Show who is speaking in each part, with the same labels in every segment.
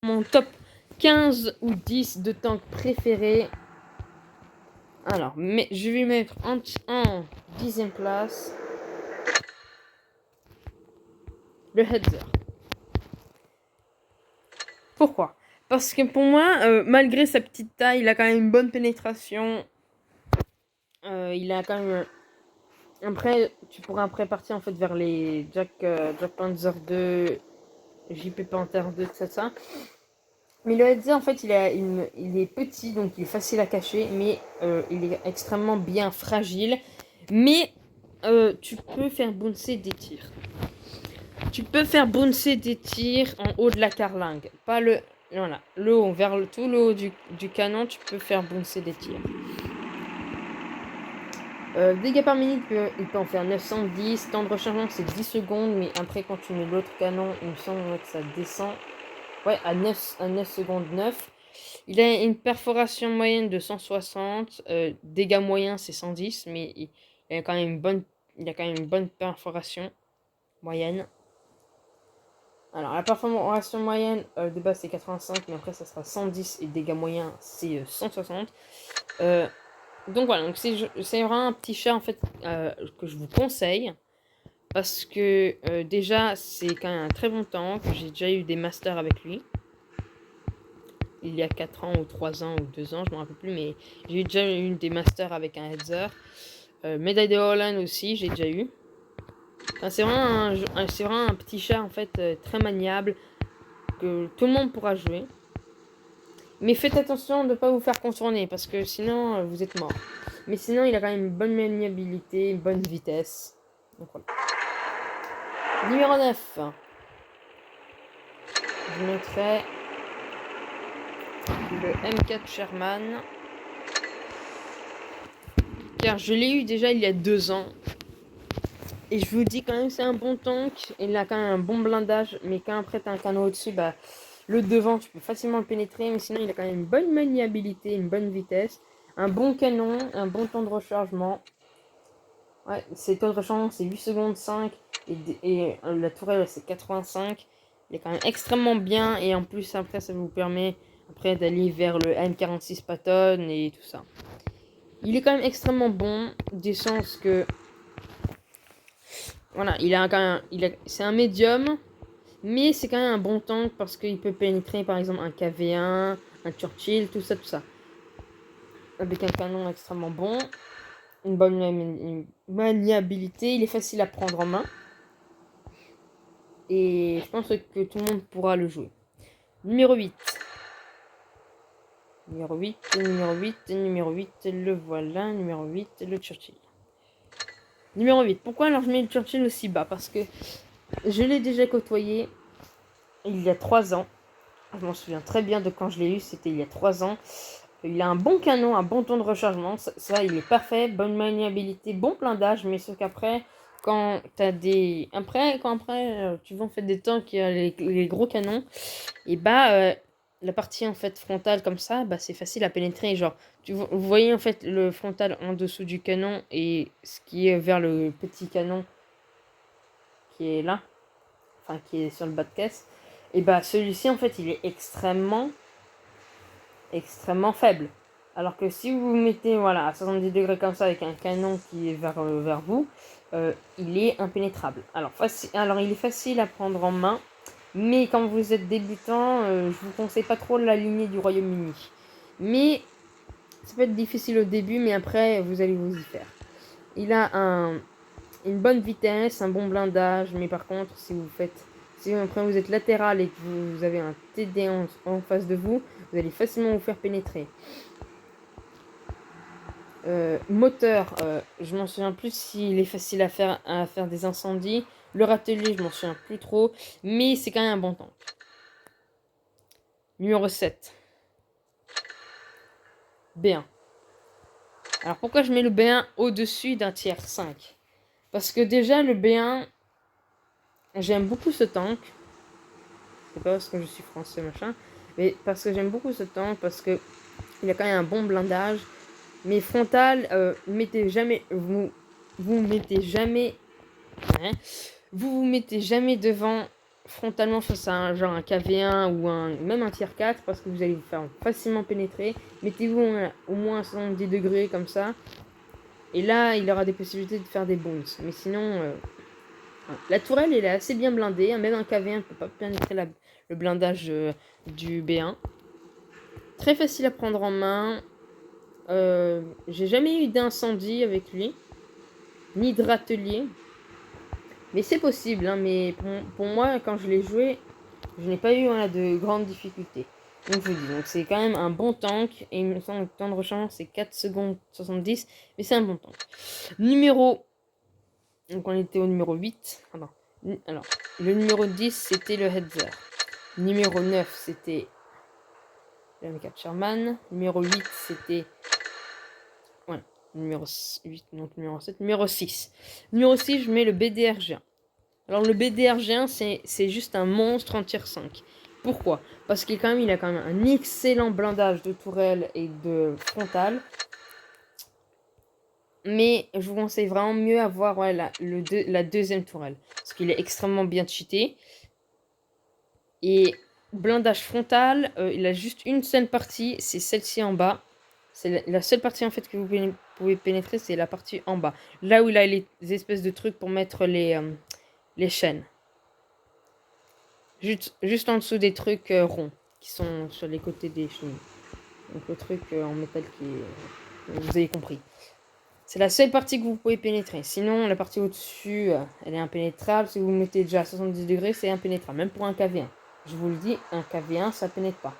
Speaker 1: mon top 15 ou 10 de tanks préférés. Alors, mais je vais mettre en 10e place le Hetzer. Pourquoi? Parce que pour moi, malgré sa petite taille, il a quand même une bonne pénétration. Il a quand même... Après, tu pourras après partir en fait vers les Jack Panzer 2, JP Panther 2, tout ça. Mais le Hetzer, en fait, il est petit, donc il est facile à cacher, mais il est extrêmement bien fragile. Mais tu peux faire bouncer des tirs. Tu peux faire bouncer des tirs en haut de la carlingue. Pas le... Voilà, le haut, vers tout le haut du canon, tu peux faire bouncer des tirs. Dégâts par minute, il peut en faire 910. Temps de rechargement, c'est 10 secondes. Mais après, quand tu mets l'autre canon, il me semble que ça descend. Ouais, à 9 secondes 9. Il a une perforation moyenne de 160. Dégâts moyens, c'est 110. Mais il a quand même une bonne perforation moyenne. Alors, la perforation moyenne de base, c'est 85. Mais après, ça sera 110. Et dégâts moyens, c'est 160. Donc voilà, donc c'est vraiment un petit chat en fait que je vous conseille. Parce que déjà, c'est quand même un très bon tank. J'ai déjà eu des masters avec lui. Il y a 4 ans ou 3 ans ou 2 ans, je ne me rappelle plus. Mais j'ai déjà eu des masters avec un Hetzer. Médaille de Holland aussi, j'ai déjà eu. Enfin, c'est vraiment un petit chat en fait très maniable. Que tout le monde pourra jouer. Mais faites attention de ne pas vous faire contourner. Parce que sinon, vous êtes mort. Mais sinon, il a quand même une bonne maniabilité, une bonne vitesse. Donc voilà. Numéro 9. Je mettrai le M4 Sherman. Car je l'ai eu déjà il y a 2 ans. Et je vous dis quand même c'est un bon tank. Il a quand même un bon blindage. Mais quand après tu as un canon au-dessus, bah, le devant tu peux facilement le pénétrer. Mais sinon il a quand même une bonne maniabilité, une bonne vitesse. Un bon canon, un bon temps de rechargement. Ouais, ses temps de rechargement c'est 8 secondes 5. Et la tourelle c'est 85. Il est quand même extrêmement bien. Et en plus après ça vous permet après d'aller vers le M46 Patton et tout ça. Il est quand même extrêmement bon. Du sens que... Voilà, il a quand même... c'est un médium. Mais c'est quand même un bon tank parce qu'il peut pénétrer par exemple un KV1, un Churchill, tout ça, tout ça. Avec un canon extrêmement bon. Une bonne maniabilité. Il est facile à prendre en main. Et je pense que tout le monde pourra le jouer. Numéro 8. Numéro 8, numéro 8, numéro 8, le voilà. Numéro 8, le Churchill. Numéro 8. Pourquoi alors je mets le Churchill aussi bas? Parce que je l'ai déjà côtoyé il y a 3 ans. Je m'en souviens très bien de quand je l'ai eu. C'était il y a 3 ans. Il a un bon canon, un bon temps de rechargement. Ça il est parfait. Bonne maniabilité, bon blindage. Mais sauf qu'après... Quand t'as des... Après, tu vas en fait des tanks qui a les gros canons, et bah la partie en fait frontale comme ça, bah c'est facile à pénétrer. Genre, vous voyez en fait le frontal en dessous du canon et ce qui est vers le petit canon qui est là, enfin qui est sur le bas de caisse. Et bah celui-ci en fait il est extrêmement faible. Alors que si vous vous mettez voilà, à 70 degrés comme ça avec un canon qui est vers vous, il est impénétrable. Alors il est facile à prendre en main, mais quand vous êtes débutant, je vous conseille pas trop la lignée du Royaume-Uni. Mais ça peut être difficile au début, mais après vous allez vous y faire. Il a une bonne vitesse, un bon blindage, mais par contre si après vous êtes latéral et que vous avez un TD en face de vous, vous allez facilement vous faire pénétrer. Moteur, je m'en souviens plus s'il est facile à faire des incendies. Le râtelier, je m'en souviens plus trop. Mais c'est quand même un bon tank. Numéro 7. B1. Alors pourquoi je mets le B1 au-dessus d'un tiers 5? Parce que déjà le B1, j'aime beaucoup ce tank. C'est pas parce que je suis français machin. Mais parce que j'aime beaucoup ce tank. Parce que il a quand même un bon blindage. Mais frontal, mettez jamais... Vous mettez jamais... Hein, vous mettez jamais devant frontalement face à un KV1 ou même un tier 4 parce que vous allez vous faire facilement pénétrer. Mettez-vous au moins à 70 degrés comme ça. Et là, il aura des possibilités de faire des bounces. Mais sinon, la tourelle, elle est assez bien blindée. Hein. Même un KV1 ne peut pas pénétrer le blindage du B1. Très facile à prendre en main. J'ai jamais eu d'incendie avec lui. Ni de râtelier. Mais c'est possible. Hein, mais pour moi, quand je l'ai joué, je n'ai pas eu de grandes difficultés. Donc je vous dis, donc c'est quand même un bon tank. Et il me semble que le temps de rechargement c'est 4 secondes 70. Mais c'est un bon tank. Numéro. Donc on était au numéro 8. Alors, le numéro 10 c'était le Hetzer. Numéro 9 c'était le M4 Sherman. Numéro 8 c'était. Ouais. Numéro 8, donc numéro 7. Numéro 6. Numéro 6, je mets le BDRG1. Alors le BDRG1 c'est juste un monstre en tier 5. Pourquoi? Parce qu'il il a quand même un excellent blindage de tourelle et de frontale. Mais je vous conseille vraiment mieux avoir la deuxième tourelle. Parce qu'il est extrêmement bien cheaté. Et blindage frontal, il a juste une seule partie, c'est celle-ci en bas. C'est la seule partie en fait que vous pouvez pénétrer, c'est la partie en bas. Là où il a les espèces de trucs pour mettre les chaînes. Juste en dessous des trucs ronds qui sont sur les côtés des chaînes. Donc le truc en métal qui est... vous avez compris. C'est la seule partie que vous pouvez pénétrer. Sinon, la partie au-dessus, elle est impénétrable. Si vous mettez déjà à 70 degrés, c'est impénétrable. Même pour un KV1. Je vous le dis, un KV1, ça pénètre pas.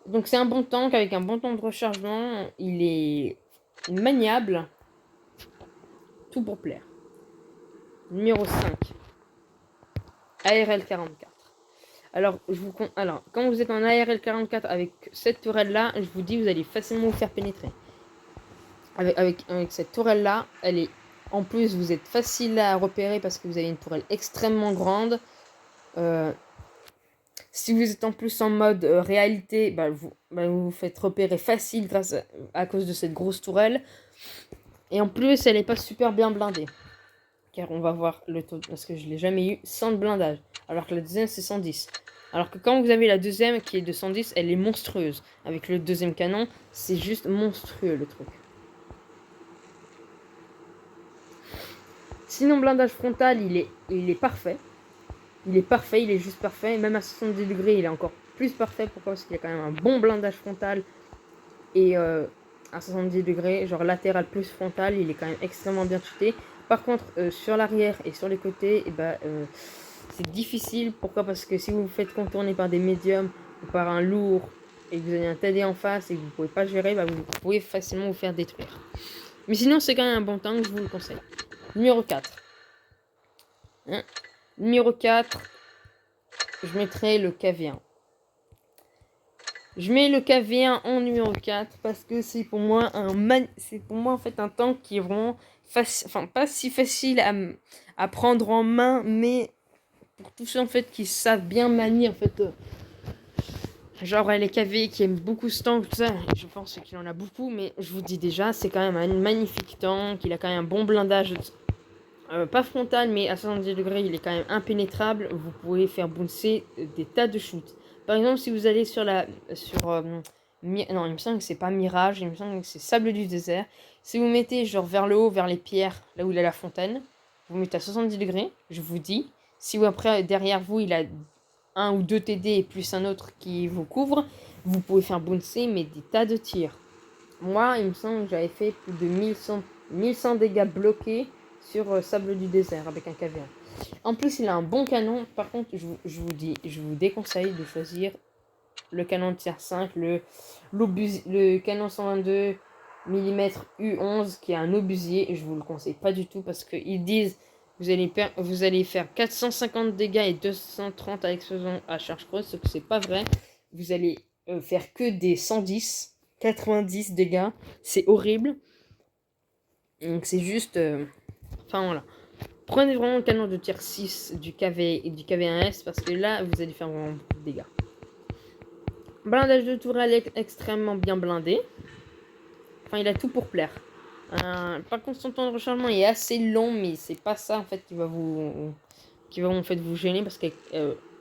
Speaker 1: Donc c'est un bon tank avec un bon temps de rechargement. Il est maniable. Tout pour plaire. Numéro 5. ARL 44. Alors, quand vous êtes en ARL 44 avec cette tourelle-là, je vous dis, vous allez facilement vous faire pénétrer. Avec cette tourelle-là, elle est... En plus, vous êtes facile à repérer parce que vous avez une tourelle extrêmement grande. Si vous êtes en plus en mode réalité, vous vous faites repérer facile grâce à cause de cette grosse tourelle. Et en plus, elle n'est pas super bien blindée. Car on va voir le taux, parce que je ne l'ai jamais eu, 100 de blindage. Alors que la deuxième, c'est 110. Alors que quand vous avez la deuxième qui est de 110, elle est monstrueuse. Avec le deuxième canon, c'est juste monstrueux le truc. Sinon, blindage frontal, il est parfait. Il est parfait, il est juste parfait. Même à 70 degrés, il est encore plus parfait. Pourquoi? Parce qu'il a quand même un bon blindage frontal. Et à 70 degrés, genre latéral plus frontal, il est quand même extrêmement bien cheaté. Par contre, sur l'arrière et sur les côtés, c'est difficile. Pourquoi? Parce que si vous vous faites contourner par des médiums ou par un lourd et que vous avez un TD en face et que vous ne pouvez pas gérer, vous pouvez facilement vous faire détruire. Mais sinon, c'est quand même un bon tank, je vous le conseille. Numéro 4. Numéro 4, je mettrai le KV1. Je mets le KV1 en numéro 4 parce que c'est pour moi en fait un tank qui est vraiment pas si facile à prendre en main, mais pour tous ceux en fait qui savent bien manier en fait genre les KV qui aiment beaucoup ce tank, tout ça, je pense qu'il en a beaucoup, mais je vous dis déjà, c'est quand même un magnifique tank, il a quand même un bon blindage, pas frontal, mais à 70 degrés, il est quand même impénétrable, vous pouvez faire bouncer des tas de shoots. Par exemple, si vous allez non, il me semble que c'est pas Mirage, il me semble que c'est Sable du désert. Si vous mettez genre vers le haut, vers les pierres, là où il y a la fontaine, vous mettez à 70 degrés, je vous dis. Si après, derrière vous, il a un ou deux TD et plus un autre qui vous couvre, vous pouvez faire bouncer, mais des tas de tirs. Moi, il me semble que j'avais fait plus de 1100 dégâts bloqués sur Sable du désert avec un KV1. En plus, il a un bon canon. Par contre, je vous déconseille de choisir le canon de tier 5, le canon 122 mm U11 qui est un obusier. Je vous le conseille pas du tout parce qu'ils disent vous allez faire 450 dégâts et 230 à l'explosion à charge creuse, ce que c'est pas vrai. Vous allez faire que des 110, 90 dégâts. C'est horrible. Donc c'est juste... Enfin voilà. Prenez vraiment le canon de tier 6 du KV et du KV1S parce que là, vous allez faire vraiment beaucoup de dégâts. Blindage de tourelle extrêmement bien blindé. Enfin, il a tout pour plaire. Par contre, son temps de rechargement est assez long, mais c'est pas ça en fait qui va vous qui vont en fait vous gêner parce que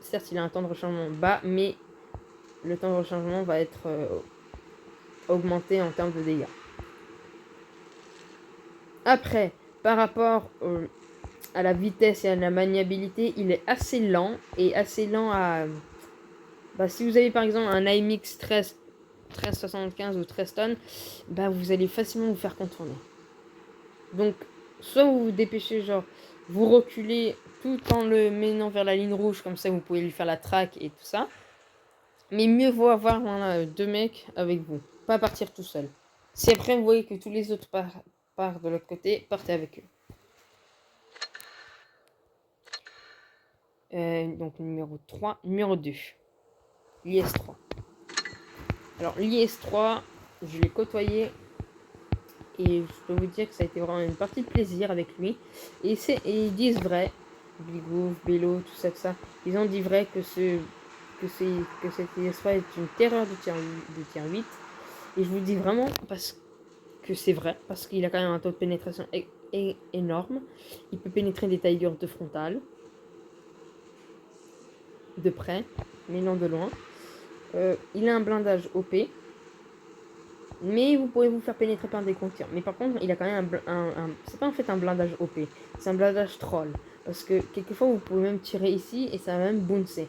Speaker 1: certes il a un temps de rechargement bas, mais le temps de rechargement va être augmenté en termes de dégâts. Après, par rapport à la vitesse et à la maniabilité, il est assez lent et assez lent à... si vous avez par exemple un AMX 1375 ou 13 tonnes, vous allez facilement vous faire contourner. Donc, soit vous vous dépêchez, genre, vous reculez tout en le menant vers la ligne rouge, comme ça vous pouvez lui faire la traque et tout ça. Mais mieux vaut avoir deux mecs avec vous, pas partir tout seul. Si après vous voyez que tous les autres partent de l'autre côté, partez avec eux. Donc numéro 3, numéro 2, l'IS-3. Alors l'IS-3, je l'ai côtoyé et je peux vous dire que ça a été vraiment une partie de plaisir avec lui. Et ils disent vrai, Bigouv, Bello, tout ça, ils ont dit vrai que cette IS-3 est une terreur de tier 8. Et je vous le dis vraiment parce que c'est vrai, parce qu'il a quand même un taux de pénétration énorme. Il peut pénétrer des tailles dures de frontale, de près, mais non de loin. Il a un blindage OP, mais vous pourrez vous faire pénétrer par des compteurs. Mais par contre, il a quand même c'est pas en fait un blindage OP, c'est un blindage troll. Parce que quelquefois, vous pouvez même tirer ici et ça va même bouncer.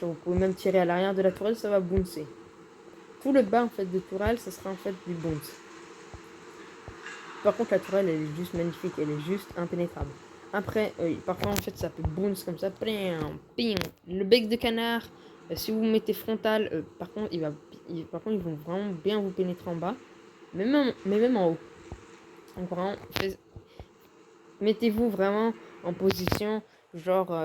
Speaker 1: Genre, vous pouvez même tirer à l'arrière de la tourelle, ça va bouncer. Tout le bas en fait de tourelle, ça sera en fait du bounce. Par contre, la tourelle, elle est juste magnifique, elle est juste impénétrable. Après, parfois en fait, ça peut bounce comme ça, ping. Le bec de canard, si vous mettez frontal, par contre, ils vont vraiment bien vous pénétrer en bas, mais même en haut. Donc vraiment, mettez-vous vraiment en position, genre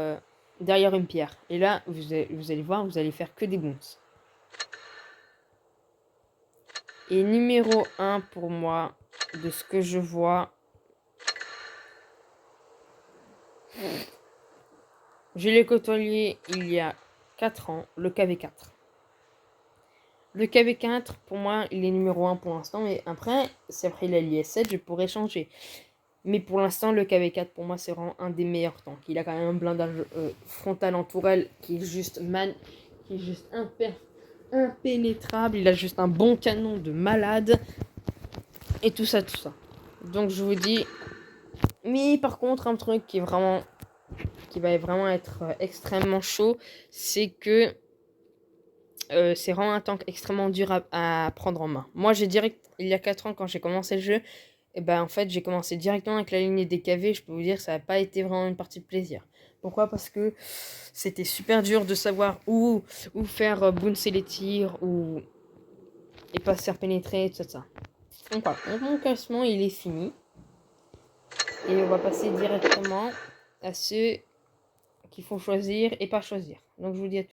Speaker 1: derrière une pierre. Et là, vous allez voir, vous allez faire que des bounces. Et numéro 1 pour moi, de ce que je vois, je l'ai côtoyé il y a 4 ans, le KV4. Le KV4, pour moi, il est numéro 1 pour l'instant, mais après, c'est après il a l'IS7, je pourrais changer. Mais pour l'instant, le KV4, pour moi, c'est vraiment un des meilleurs tanks. Il a quand même un blindage frontal en tourelle qui est juste impénétrable. Il a juste un bon canon de malade. Et tout ça. Donc, je vous dis... Mais par contre, un truc qui va vraiment être extrêmement chaud, c'est que c'est vraiment un tank extrêmement dur à prendre en main. Moi, il y a 4 ans, quand j'ai commencé le jeu, en fait, j'ai commencé directement avec la ligne des KV. Je peux vous dire, ça n'a pas été vraiment une partie de plaisir. Pourquoi? Parce que c'était super dur de savoir où faire bouncer les tirs, et pas se faire pénétrer, tout ça. Donc voilà, mon classement, il est fini. Et on va passer directement à ceux qu'il faut choisir et pas choisir. Donc je vous dis à tous.